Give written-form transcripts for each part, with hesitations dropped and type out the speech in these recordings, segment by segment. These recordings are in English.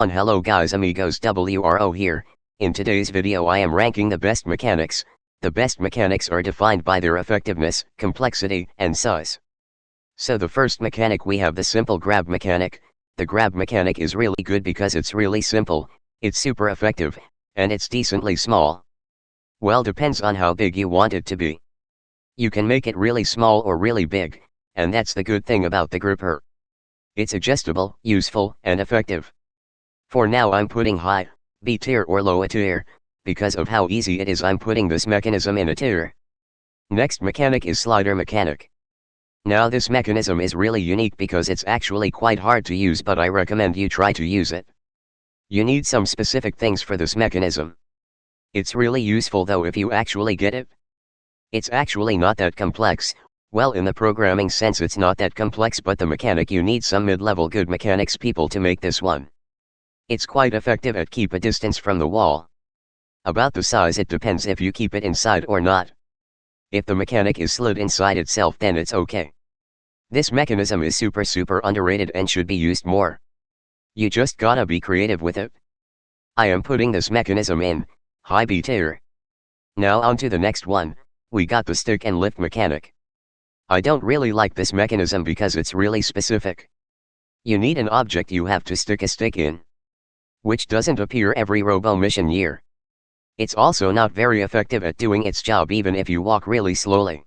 Hello guys amigos, WRO here. In today's video I am ranking the best mechanics. The best mechanics are defined by their effectiveness, complexity, and size. So the first mechanic we have the simple grab mechanic. The grab mechanic is really good because it's really simple, it's super effective, and it's decently small. Well, depends on how big you want it to be. You can make it really small or really big, and that's the good thing about the gripper. It's adjustable, useful, and effective. For now I'm putting high, B tier or low A tier, because of how easy it is I'm putting this mechanism in a tier. Next mechanic is slider mechanic. Now this mechanism is really unique because it's actually quite hard to use, but I recommend you try to use it. You need some specific things for this mechanism. It's really useful though if you actually get it. It's actually not that complex. Well, in the programming sense it's not that complex, but the mechanic you need some mid-level good mechanics people to make this one. It's quite effective at keep a distance from the wall. About the size it depends if you keep it inside or not. If the mechanic is slid inside itself then it's okay. This mechanism is super underrated and should be used more. You just gotta be creative with it. I am putting this mechanism in high B tier. Now on to the next one, we got the stick and lift mechanic. I don't really like this mechanism because it's really specific. You need an object you have to stick a stick in, which doesn't appear every Robomission year. It's also not very effective at doing its job even if you walk really slowly.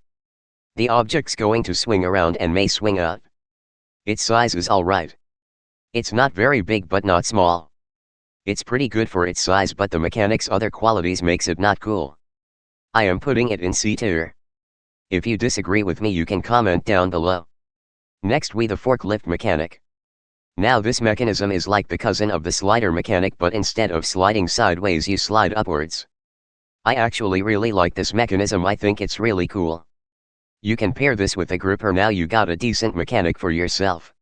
The object's going to swing around and may swing out. Its size is alright. It's not very big but not small. It's pretty good for its size, but the mechanic's other qualities makes it not cool. I am putting it in C tier. If you disagree with me you can comment down below. Next we the forklift mechanic. Now this mechanism is like the cousin of the slider mechanic, but instead of sliding sideways you slide upwards. I actually really like this mechanism, I think it's really cool. You can pair this with a gripper, now you got a decent mechanic for yourself.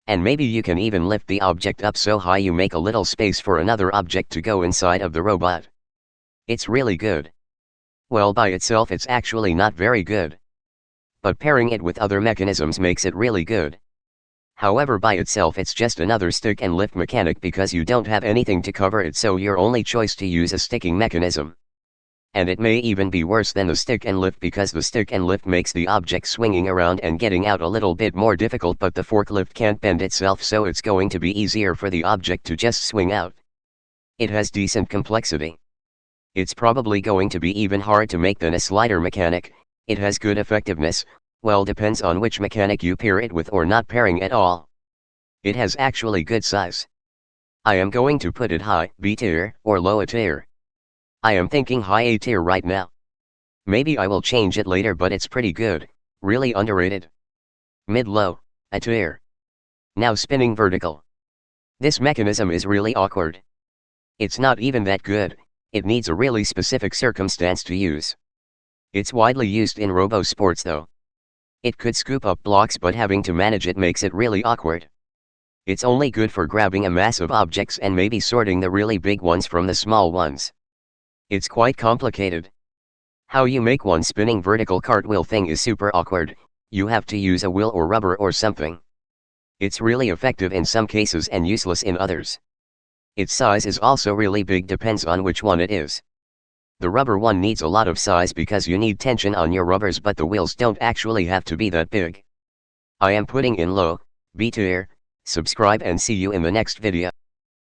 And maybe you can even lift the object up so high you make a little space for another object to go inside of the robot. It's really good. Well, by itself it's actually not very good. But pairing it with other mechanisms makes it really good. However, by itself it's just another stick and lift mechanic because you don't have anything to cover it, so your only choice to use a sticking mechanism. And it may even be worse than the stick and lift because the stick and lift makes the object swinging around and getting out a little bit more difficult, but the forklift can't bend itself, so it's going to be easier for the object to just swing out. It has decent complexity. It's probably going to be even hard to make than a slider mechanic. It has good effectiveness. Well, depends on which mechanic you pair it with or not pairing at all. It has actually good size. I am going to put it high B tier or low A tier. I am thinking high A tier right now. Maybe I will change it later, but it's pretty good, really underrated. Mid-low A tier. Now spinning vertical. This mechanism is really awkward. It's not even that good. It needs a really specific circumstance to use. It's widely used in Robosports though. It could scoop up blocks, but having to manage it makes it really awkward. It's only good for grabbing a mass of objects and maybe sorting the really big ones from the small ones. It's quite complicated. How you make one spinning vertical cartwheel thing is super awkward. You have to use a wheel or rubber or something. It's really effective in some cases and useless in others. Its size is also really big, depends on which one it is. The rubber one needs a lot of size because you need tension on your rubbers, but the wheels don't actually have to be that big. I am putting in low B tier. Subscribe and see you in the next video.